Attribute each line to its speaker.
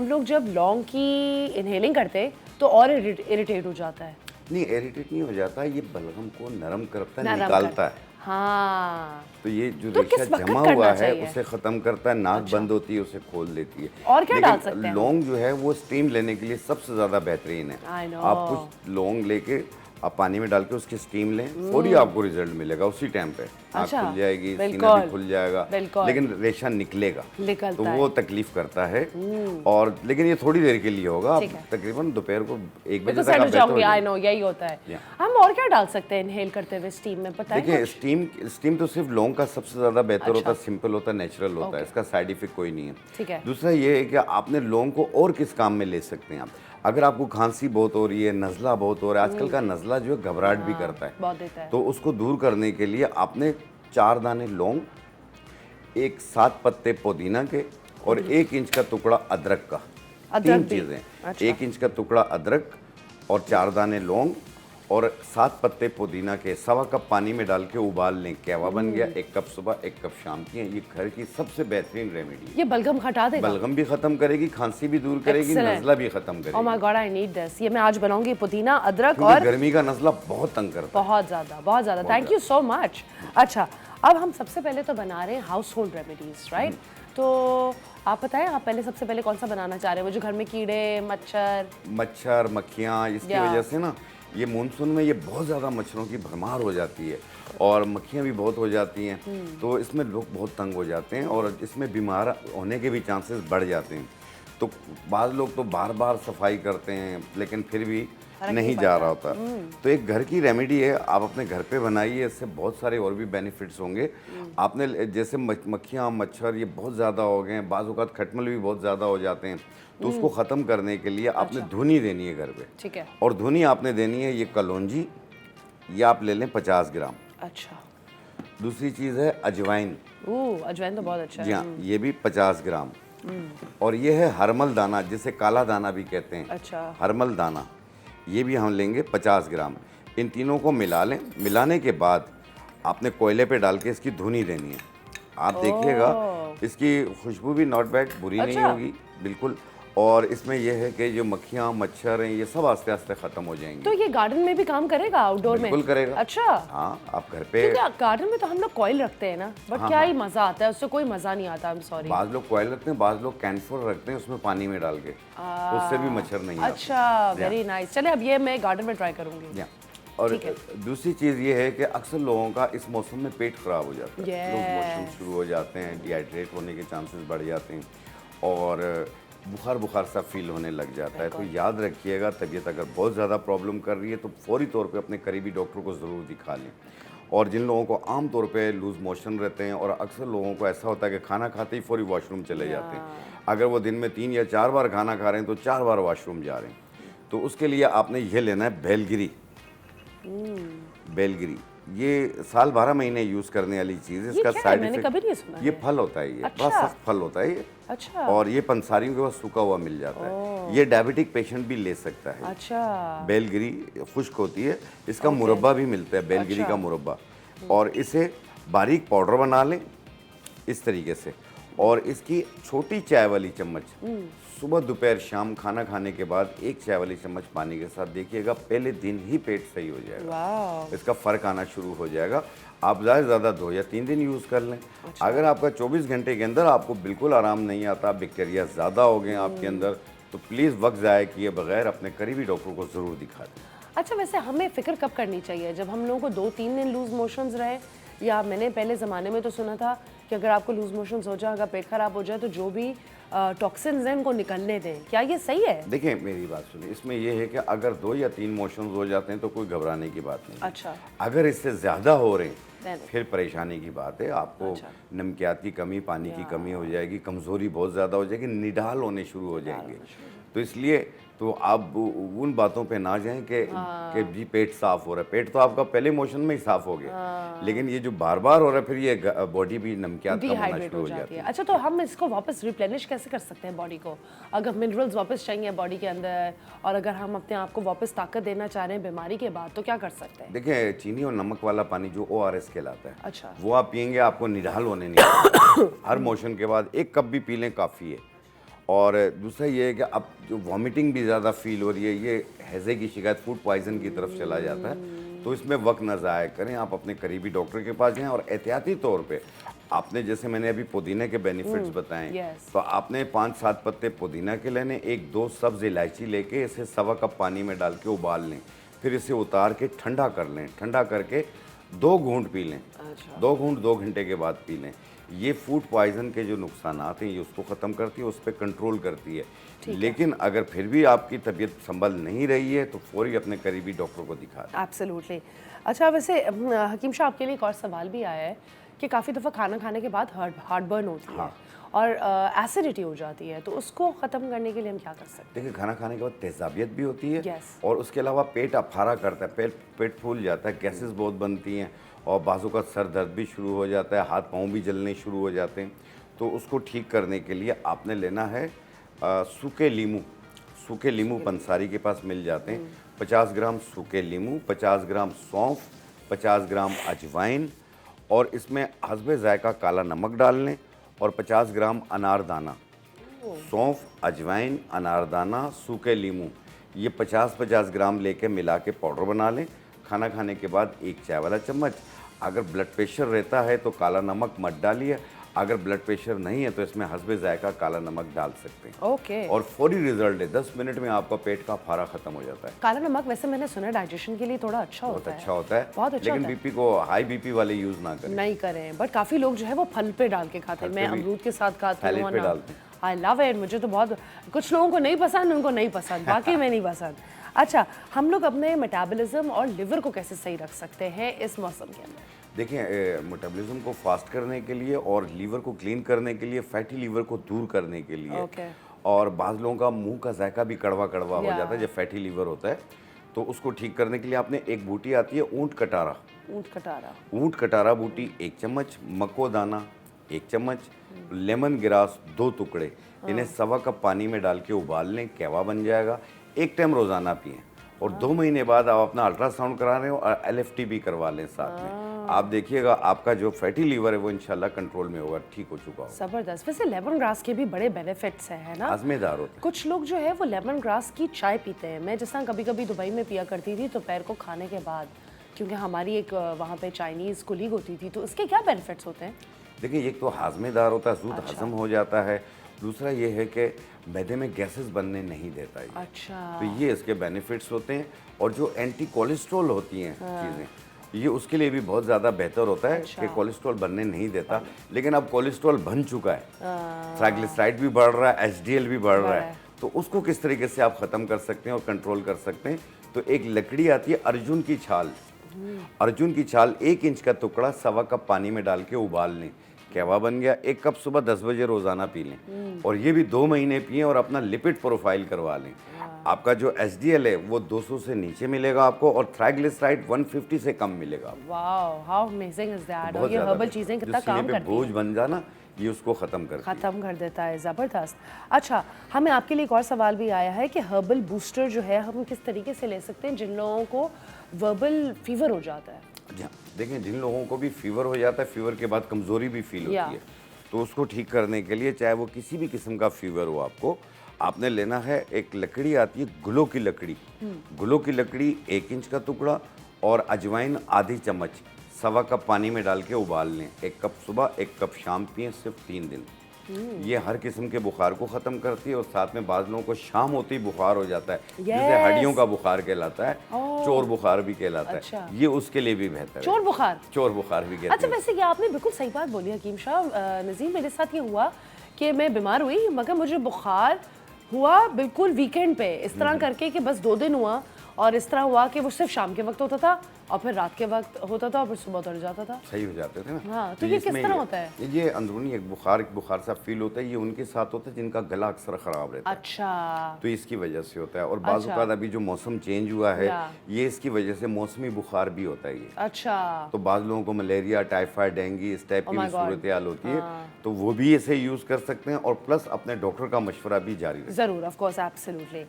Speaker 1: हम लोग जब लौंग की इनहेलिंग करते हैं तो और इरिटेट हो जाता है।
Speaker 2: नहीं, इरिटेट नहीं हो जाता, ये बलगम को नरम करता है,
Speaker 1: नरम
Speaker 2: निकालता
Speaker 1: कर,
Speaker 2: है।
Speaker 1: हाँ।
Speaker 2: तो ये जो
Speaker 1: तो
Speaker 2: रेशा
Speaker 1: किस वक्त
Speaker 2: जमा
Speaker 1: करना
Speaker 2: हुआ है
Speaker 1: चाहिए?
Speaker 2: उसे ख़त्म करता है, नाक
Speaker 1: अच्छा।
Speaker 2: बंद होती है उसे खोल देती है।
Speaker 1: और क्या डाल सकते
Speaker 2: लेकिन
Speaker 1: हैं हम?
Speaker 2: लौंग जो है वो स्टीम लेने के लिए सबसे ज़्यादा बेहतरीन है।
Speaker 1: I know.
Speaker 2: आप कुछ लौंग लेके आप पानी में डाल के उसकी स्टीम लें, फौरी आपको रिजल्ट मिलेगा उसी टाइम पे। आँख
Speaker 1: अच्छा,
Speaker 2: खुल जाएगी, सीना भी
Speaker 1: बिल्कुल,
Speaker 2: खुल जाएगा,
Speaker 1: बिल्कुल।
Speaker 2: लेकिन रेशा निकलेगा। तो
Speaker 1: निकलता
Speaker 2: वो
Speaker 1: है।
Speaker 2: तकलीफ करता है। और लेकिन ये थोड़ी देर के लिए होगा, आप
Speaker 1: ठीक है।
Speaker 2: तकरीबन दोपहर को 1
Speaker 1: मैं
Speaker 2: बजे
Speaker 1: तो
Speaker 2: तक
Speaker 1: सेट
Speaker 2: आप
Speaker 1: हो
Speaker 2: बेहतर
Speaker 1: जाऊंगी,
Speaker 2: हो
Speaker 1: आई
Speaker 2: जाएंगे।
Speaker 1: नो, यही होता है।
Speaker 2: या।
Speaker 1: हम और क्या डाल सकते हैं इनहेल करते हुए स्टीम में, पता है
Speaker 2: देखिए,
Speaker 1: कुछ?
Speaker 2: स्टीम तो सिर्फ लौंग का सबसे ज़्यादा बेहतर होता
Speaker 1: अच्छा।
Speaker 2: है, सिंपल होता है, नेचुरल होता है,
Speaker 1: ओके।
Speaker 2: इसका साइड इफेक्ट कोई नहीं है।
Speaker 1: ठीक है।
Speaker 2: दूसरा ये है कि आपने लौंग को और किस काम में ले सकते हैं आप। अगर आपको खांसी बहुत हो रही है, नज़ला बहुत हो रहा है, आजकल का नज़ला जो है घबराहट भी करता है,
Speaker 1: बहुत देता है।
Speaker 2: तो उसको दूर करने के लिए आपने 4 दाने लौंग, 7 पत्ते पुदीना के और 1 इंच का टुकड़ा अदरक का,
Speaker 1: अदरक
Speaker 2: 3
Speaker 1: भी?
Speaker 2: चीज़ें।
Speaker 1: अच्छा।
Speaker 2: 1 इंच का टुकड़ा अदरक और 4 दाने लौंग और 7 पत्ते पुदीना के 1.25 कप पानी में डाल के उबाल लें, कहवा बन गया। 1 कप सुबह, 1 कप शाम की है। ये घर की सबसे बेहतरीन रेमेडी है।
Speaker 1: ये बलगम हटा देगा?
Speaker 2: बलगम भी खत्म करेगी, खांसी भी दूर करेगी,
Speaker 1: Excellent.
Speaker 2: नज़ला भी खत्म
Speaker 1: ओह
Speaker 2: करेगी।
Speaker 1: My God, I need this. ये मैं आज बनाऊंगी, पुदीना, अदरक
Speaker 2: क्योंकि
Speaker 1: और
Speaker 2: गर्मी का नज़ला बहुत तंग करता है।
Speaker 1: बहुत ज़्यादा, बहुत ज़्यादा। Thank you so much. अच्छा, अब हम सबसे पहले तो बना रहे हैं हाउस होल्ड रेमेडीज, राइट? तो आप बताएं, आप पहले सबसे पहले कौन सा बनाना चाह रहे हैं? वो जो घर में कीड़े मच्छर।
Speaker 2: मच्छर, मक्खियाँ, इसकी
Speaker 1: या।
Speaker 2: वजह से ना ये मानसून में ये बहुत ज़्यादा मच्छरों की भरमार हो जाती है और मक्खियाँ भी बहुत हो जाती हैं। तो इसमें लोग बहुत तंग हो जाते हैं और इसमें बीमार होने के भी चांसेस बढ़ जाते हैं। तो बाज़ लोग तो बार बार सफाई करते हैं लेकिन फिर भी
Speaker 1: फर्क
Speaker 2: नहीं
Speaker 1: नहीं
Speaker 2: जा
Speaker 1: पड़ता।
Speaker 2: रहा होता। तो एक घर की रेमेडी है, आप अपने घर पे बनाइए, इससे बहुत सारे और भी बेनिफिट्स होंगे। आपने जैसे मक्खियाँ, मच्छर ये बहुत ज़्यादा हो गए हैं, बाज़ औक़ात खटमल भी बहुत ज़्यादा हो जाते हैं, तो उसको ख़त्म करने के लिए आपने धुनी देनी है घर पे।
Speaker 1: ठीक है।
Speaker 2: और धुनी आपने देनी है ये कलौंजी, ये आप ले लें 50 ग्राम।
Speaker 1: अच्छा।
Speaker 2: दूसरी चीज़ है अजवाइन,
Speaker 1: अजवाइन तो बहुत अच्छा
Speaker 2: जी
Speaker 1: है।
Speaker 2: हाँ, ये भी 50 ग्राम। और ये है हरमल दाना, जिसे काला दाना भी कहते हैं।
Speaker 1: अच्छा।
Speaker 2: हरमल दाना, ये भी हम लेंगे 50 ग्राम। इन तीनों को मिला लें। मिलाने के बाद आपने कोयले पे डाल के इसकी धुनी देनी है। आप देखिएगा इसकी खुशबू भी नॉट बैड, बुरी नहीं
Speaker 1: अच्छा।
Speaker 2: होगी बिल्कुल। और इसमें यह है कि जो मक्खियाँ, मच्छर हैं, ये सब आस्ते आस्ते ख़त्म हो जाएंगे।
Speaker 1: तो ये गार्डन में भी काम करेगा, आउटडोर में?
Speaker 2: बिल्कुल करेगा।
Speaker 1: अच्छा।
Speaker 2: हाँ, आप घर पे।
Speaker 1: क्योंकि गार्डन में तो हम लोग कॉइल रखते हैं ना, बट क्या ही मजा आता है, उससे कोई मजा नहीं आता। I am sorry.
Speaker 2: बाज़ लोग कॉयल रखते हैं, बाज़ लोग कैनफोर रखते हैं उसमें पानी में डाल के, तो उससे भी मच्छर नहीं आते।
Speaker 1: अच्छा, वेरी नाइस। चले, अब ये मैं गार्डन में ट्राई करूंगी।
Speaker 2: या। और दूसरी चीज़ ये है कि अक्सर लोगों का इस मौसम में पेट खराब हो जाता है, लूज मोशन शुरू हो जाते हैं, डिहाइड्रेट होने के चांसेस बढ़ जाते हैं और बुखार सा फील होने लग जाता है। तो याद रखिएगा, तबीयत अगर बहुत ज़्यादा प्रॉब्लम कर रही है तो फौरी तौर पे अपने करीबी डॉक्टर को ज़रूर दिखा लें। और जिन लोगों को आम तौर पे लूज़ मोशन रहते हैं और अक्सर लोगों को ऐसा होता है कि खाना खाते ही फौरी वॉशरूम चले जाते हैं, अगर वो दिन में 3 या 4 बार खाना खा रहे हैं तो 4 बार वॉशरूम जा रहे हैं, तो उसके लिए आपने ये लेना है बेलगिरी। बेलगिरी ये साल 12 महीने यूज़ करने वाली चीज़ है। इसका साइड
Speaker 1: मैंने कभी नहीं सुना
Speaker 2: ये
Speaker 1: है।
Speaker 2: फल होता है, ये
Speaker 1: अच्छा।
Speaker 2: बड़ा सख्त फल होता है ये।
Speaker 1: अच्छा।
Speaker 2: और ये पंसारियों के पास सूखा हुआ मिल जाता है। ये डायबिटिक पेशेंट भी ले सकता है।
Speaker 1: अच्छा।
Speaker 2: बेलगिरी खुश्क होती है, इसका मुरब्बा भी मिलता है, बेलगिरी का मुरब्बा। और इसे बारीक पाउडर बना लें इस तरीके से, और इसकी छोटी चाय वाली चम्मच सुबह, दोपहर, शाम खाना खाने के बाद 1 चाय वाली चम्मच पानी के साथ, देखिएगा पहले दिन ही पेट सही हो जाएगा।
Speaker 1: वाह।
Speaker 2: इसका फ़र्क आना शुरू हो जाएगा। आप ज़्यादा से ज़्यादा 2 या 3 दिन यूज़ कर लें। अगर आपका 24 घंटे के अंदर आपको बिल्कुल आराम नहीं आता, बैक्टीरिया ज़्यादा हो गए आपके अंदर, तो प्लीज़ वक्त ज़ाया किए बगैर अपने करीबी डॉक्टर को ज़रूर दिखा दें।
Speaker 1: अच्छा, वैसे हमें फिक्र कब करनी चाहिए? जब हम लोगों को 2-3 दिन लूज मोशंस रहे, या मैंने पहले ज़माने में तो सुना था कि अगर आपको लूज मोशंस हो जाए, अगर पेट खराब हो जाए, तो जो भी टॉक्सिन्स हैं उनको निकलने दें। क्या ये सही है?
Speaker 2: देखिए, मेरी बात सुनिए, इसमें यह है कि अगर 2 या 3 मोशंस हो जाते हैं तो कोई घबराने की बात नहीं।
Speaker 1: अच्छा।
Speaker 2: अगर इससे ज़्यादा हो रहे हैं फिर परेशानी की बात है। आपको नमकियात की कमी, पानी की कमी हो जाएगी, कमज़ोरी बहुत ज़्यादा हो जाएगी, निडाल होने शुरू हो जाएंगे। तो इसलिए तो आप उन बातों पे ना जाएं कि जी पेट साफ़ हो रहा है। पेट तो आपका पहले मोशन में ही साफ़ हो गया, लेकिन ये जो बार बार हो रहा है, फिर ये बॉडी भी नमकियात कम होना
Speaker 1: डिहाइड्रेट
Speaker 2: शुरू
Speaker 1: हो
Speaker 2: हो
Speaker 1: जाती है।
Speaker 2: है।
Speaker 1: अच्छा, तो हम इसको वापस रिप्लेनिश कैसे कर सकते हैं बॉडी को? अगर मिनरल्स वापस चाहिए बॉडी के अंदर, और अगर हम अपने आप को वापस ताकत देना चाह रहे हैं बीमारी के बाद, तो क्या कर सकते हैं?
Speaker 2: देखिए, चीनी और नमक वाला पानी जो ORS कहलाता है,
Speaker 1: अच्छा।
Speaker 2: वो आप पियेंगे, आपको निढाल होने नहीं आएगा। हर मोशन के बाद 1 कप भी पी लें काफ़ी है। और दूसरा ये है कि अब जो वॉमिटिंग भी ज़्यादा फील हो रही है, ये हैज़े की शिकायत फूड पॉइजन की तरफ चला जाता है। तो इसमें वक्त ना ज़ाया करें, आप अपने करीबी डॉक्टर के पास जाएं और एहतियाती तौर पे आपने, जैसे मैंने अभी पुदीने के बेनिफिट्स बताएं,
Speaker 1: yes.
Speaker 2: तो आपने 5-7 पत्ते पुदीना के लेने, 1-2 सब्ज़ इलायची लेके इसे 1.25 कप पानी में डाल के उबाल लें, फिर इसे उतार के ठंडा कर लें, ठंडा करके 2 घूंट पी लें। 2 घूंट 2 घंटे के बाद पी लें। ये फूड पॉइजन के जो नुकसानात हैं ये उसको ख़त्म करती है, उस पर कंट्रोल करती है। लेकिन अगर फिर भी आपकी तबीयत संभल नहीं रही है तो फौरी अपने करीबी डॉक्टर को दिखा दें।
Speaker 1: एब्सोल्युटली। अच्छा, वैसे हकीम शाह, आपके लिए एक और सवाल भी आया है कि काफ़ी दफ़ा खाना खाने के बाद हार्ट बर्न होती है और एसिडिटी हो जाती है, तो उसको ख़त्म करने के लिए हम क्या कर सकते हैं?
Speaker 2: देखिए, खाना खाने के बाद तेज़ाबियत भी होती है
Speaker 1: Yes.
Speaker 2: और उसके अलावा पेट अफारा करता है, पेट फूल जाता है, गैसेस बहुत बनती हैं और बाजू का सर दर्द भी शुरू हो जाता है, हाथ पाँव भी जलने शुरू हो जाते हैं। तो उसको ठीक करने के लिए आपने लेना है सूखे लीमू पंसारी के पास मिल जाते हैं। 50 ग्राम सूखे लीमू, 50 ग्राम सौंफ, 50 ग्राम अजवाइन और इसमें हस्बे ज़ायका काला नमक डाल लें और 50 ग्राम अनारदाना। सौंफ, अजवाइन, अनारदाना, सूखे लीमू, ये 50-50 ग्राम लेके मिला के पाउडर बना लें। खाना खाने के बाद 1 चाय वाला चम्मच। अगर ब्लड प्रेशर रहता है तो काला नमक मत डालिए, अगर ब्लड प्रेशर नहीं है तो इसमें हस्बे ज़ायका काला नमक डाल सकते हैं।
Speaker 1: ओके।
Speaker 2: और फौरी रिजल्ट है, 10 मिनट में आपका पेट का फारा खत्म हो जाता है।
Speaker 1: काला नमक वैसे मैंने सुना है डाइजेशन के लिए थोड़ा अच्छा
Speaker 2: बहुत
Speaker 1: होता है।
Speaker 2: अच्छा होता है,
Speaker 1: बहुत अच्छा
Speaker 2: लेकिन
Speaker 1: होता है।
Speaker 2: बीपी को, हाई बीपी वाले यूज़ ना करें।
Speaker 1: नहीं करें, बट काफ़ी लोग जो है वो फल पे डाल के खाते हैं। मैं अमरूद के साथ खाती हूँ,
Speaker 2: सैलेड पे डालते हैं।
Speaker 1: I love it. मुझे तो बहुत, कुछ लोगों को नहीं पसंद, उनको नहीं पसंद, वाकई में नहीं पसंद। अच्छा, हम लोग अपने मेटाबॉलिज्म और लिवर को कैसे सही रख सकते हैं इस मौसम के अंदर?
Speaker 2: देखिए, मेटाबॉलिज्म को फास्ट करने के लिए और लीवर को क्लीन करने के लिए, फैटी लीवर को दूर करने के लिए,
Speaker 1: Okay.
Speaker 2: और बाज़ लोगों का मुंह का जायका भी कड़वा कड़वा हो
Speaker 1: Yeah.
Speaker 2: जाता है जब फैटी लीवर होता है, तो उसको ठीक करने के लिए आपने एक बूटी आती है ऊँट कटारा। ऊँट कटारा बूटी 1 चम्मच, मको दाना 1 चम्मच, लेमन ग्रास 2 टुकड़े, इन्हें 1.25 कप पानी में डाल के उबाल लें, कहवा बन जाएगा। 1 टाइम रोज़ाना पिएं और 2 महीने बाद आप अपना अल्ट्रासाउंड करा रहे हो और LFT भी करवा लें साथ में। आप देखिएगा आपका जो फैटी लीवर है वो इंशाल्लाह कंट्रोल में होगा, ठीक हो चुका होगा।
Speaker 1: ज़बरदस्त। वैसे लेमन ग्रास के भी बड़े बेनिफिट्स हैं, है ना?
Speaker 2: आज़मेदार होते हैं।
Speaker 1: कुछ लोग जो है वो लेमन ग्रास की चाय पीते हैं। मैं जैसा कभी कभी दुबई में पिया करती थी दोपहर को खाने के बाद, क्योंकि हमारी एक वहाँ पे चाइनीज़ कुलीग होती थी, तो इसके क्या बेनिफिट्स होते हैं?
Speaker 2: देखिए, एक तो हाजमेदार होता है, दूध हजम हो जाता है। दूसरा ये है कि मैदे में गैसेस बनने नहीं देता है।
Speaker 1: अच्छा।
Speaker 2: तो ये इसके बेनिफिट्स होते हैं। और जो एंटी कोलेस्ट्रॉल होती हैं चीज़ें, ये उसके लिए भी बहुत ज़्यादा बेहतर होता है कि कोलेस्ट्रॉल बनने नहीं देता। लेकिन अब कोलेस्ट्रॉल बन चुका है, ट्राइग्लिसराइड भी बढ़ रहा है, HDL भी बढ़ रहा है, तो उसको किस तरीके से आप ख़त्म कर सकते हैं और कंट्रोल कर सकते हैं? तो एक लकड़ी आती है अर्जुन की छाल, 1 इंच का टुकड़ा 1.25 कप पानी में डाल के उबाल लें, कहवा बन गया। 1 कप सुबह 10 बजे रोज़ाना पी लें और ये भी 2 महीने पिएं और अपना लिपिड प्रोफाइल करवा लें। आपका जो HDL है वो 200 से नीचे मिलेगा आपको और ट्राइग्लिसराइड 150 से कम मिलेगा।
Speaker 1: Wow, how amazing is that. और ये हर्बल चीज़ें कितना काम करती
Speaker 2: बोझ
Speaker 1: हैं।
Speaker 2: बन जाना, ये उसको ख़त्म कर
Speaker 1: देता है। ज़बरदस्त। अच्छा, हमें आपके लिए एक और सवाल भी आया है कि हर्बल बूस्टर जो है हम किस तरीके से ले सकते हैं जिन लोगों को वर्बल फीवर हो जाता है?
Speaker 2: देखें, जिन लोगों को भी फीवर हो जाता है, फीवर के बाद कमज़ोरी भी फील होती है, तो उसको ठीक करने के लिए, चाहे वो किसी भी किस्म का फीवर हो, आपने लेना है, एक लकड़ी आती है गुलो की लकड़ी। गुलो की लकड़ी 1 इंच का टुकड़ा और अजवाइन आधी चम्मच, 1.25 कप पानी में डाल के उबाल लें। 1 कप सुबह 1 कप शाम पिएं, सिर्फ 3 दिन। ये हर किस्म के बुखार को ख़त्म करती है और साथ में बाज़ लोगों को शाम होते ही बुखार हो जाता है, जिसे हड्डियों का बुखार कहलाता है, चोर बुखार भी कहलाता है, ये उसके लिए भी बेहतर है।
Speaker 1: चोर बुखार
Speaker 2: भी कहते हैं।
Speaker 1: अच्छा, वैसे ये आपने बिल्कुल सही बात बोली हकीम शाह। नज़ीम, मेरे साथ ये हुआ कि मैं बीमार हुई मगर मुझे बुखार हुआ बिल्कुल वीकेंड पे, इस तरह करके कि बस 2 दिन हुआ और इस तरह हुआ कि वो सिर्फ शाम के वक्त होता था और फिर रात के वक्त होता था और फिर सुबह उतर जाता था।
Speaker 2: सही हो जाते थे ना।
Speaker 1: हाँ, तो ये किस तरह होता है?
Speaker 2: ये अंदरूनी एक बुखार सा फील होता है। ये उनके साथ होता है जिनका गला अक्सर ख़राब रहता है।
Speaker 1: अच्छा।
Speaker 2: तो इसकी वजह से होता है। और बाज़ औक़ात अभी जो मौसम चेंज हुआ है, ये इसकी वजह से मौसमी बुखार भी होता है ये।
Speaker 1: अच्छा।
Speaker 2: तो बाज़ लोगों को मलेरिया, टाइफाइड, डेंगू इस टाइप की भी सूरत हाल होती है, तो वो भी इसे यूज़ कर सकते हैं और प्लस अपने डॉक्टर का मशवरा भी जारी रखें।
Speaker 1: ज़रूर, ऑफ कोर्स, एब्सोल्युटली।